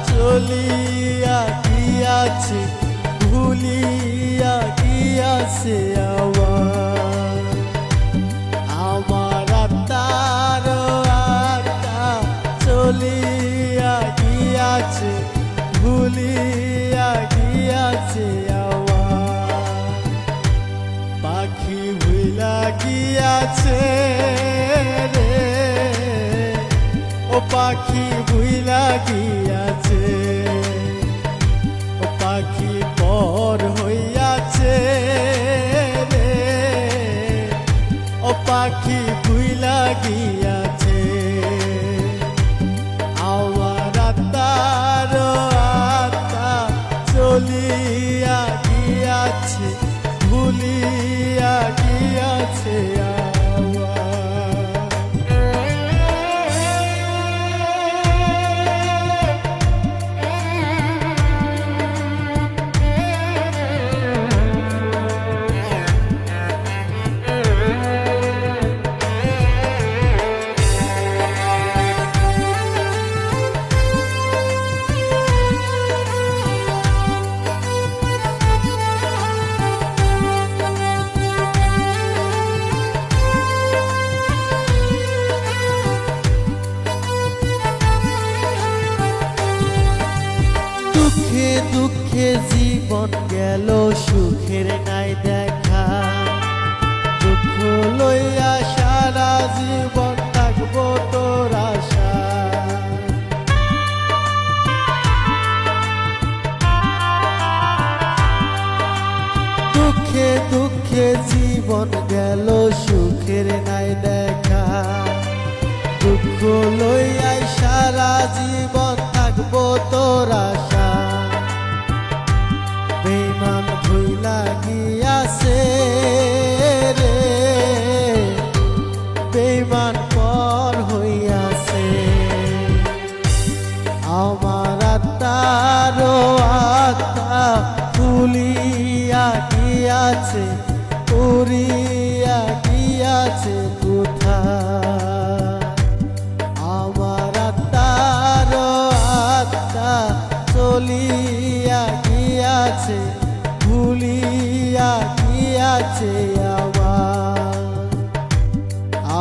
চলিয়া গিয়াছে, ভুলিয়া গিয়াছে আমার আত্মার আত্মা চলিয়া গিয়াছে, ভুলিয়া গিয়াছে পাখি ভুলা গিয়াছে রে, ও পাখি ভুলা গিয়াছে, ও পাখি পর হইয়াছে রে, ও পাখি ভুলা গিয়াছে আমার আত্মার আত্মা চলিয়া গিয়াছে, ভুলিয়া গিয়াছে দুঃখে দুঃখে জীবন গেল, সুখের নাই দেখা, দুঃখ লইয়া সারা জীবন থাকবো তোর আশা। দুঃখে দুঃখে জীবন গেল, সুখের নাই দেখা, দুঃখ লইয়া সারা জীবন থাকবো তোর আশা। বেঈমান ভুইলা গিয়াছে রে, বেঈমান পর হইয়াছে আমার আত্মার আত্মা ভুলিয়া গিয়াছে, উড়িয়া গিয়াছে কোথায় আমার আত্মার আত্মা চলিয়া গিয়াছে, ভুলিয়া গিয়াছে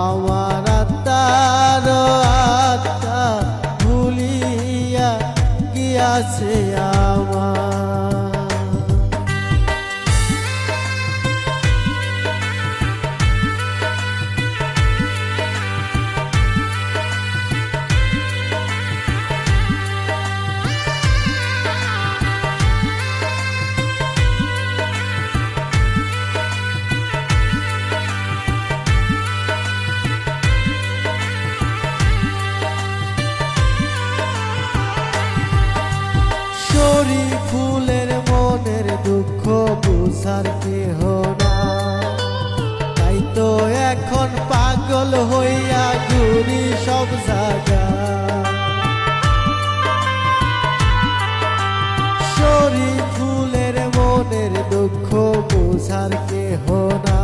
আমার আত্মার আত্মা ভুলিয়া গিয়াছে আমার। ফুলের মনের দুঃখ বুঝার কেহ না, তাই তো এখন পাগল হইয়া ঘুরি সব জায়গা। শরীর ফুলের মনের দুঃখ বুঝার কেহ না,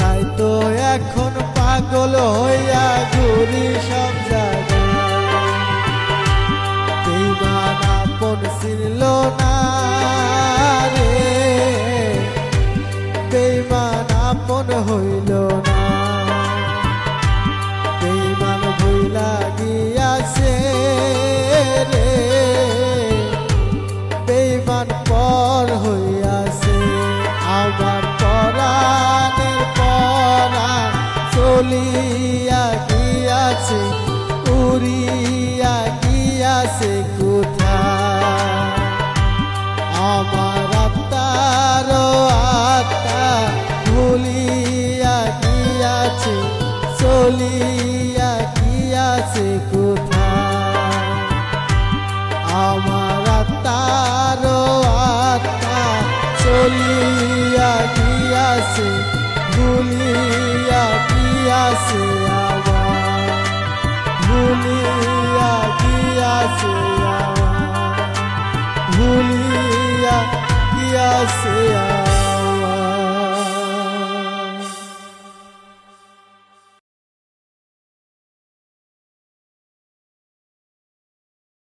তাই তো এখন পাগল হইয়া ঘুরি সব জায়গা। আপন ছিল না রে, বেঈমান আপন হইল না, বেঈমান ভুইলা গিয়াছে রে, বেঈমান পর হইয়াছে আমার পরাণের পরাণ চলিয়া গিয়াছে, উড়িয়া গিয়াছে কোথায় আমার আত্মার আত্মা ভুলিয়া গিয়াছে, চলিয়া গিয়াছে কোথায় আমার আত্মার আত্মা চলিয়া গিয়াছে ভুলিয়া গিয়াছে আমার ভুলিয়া গিয়াছে আমার ভুলিয়া গিয়াছে আমার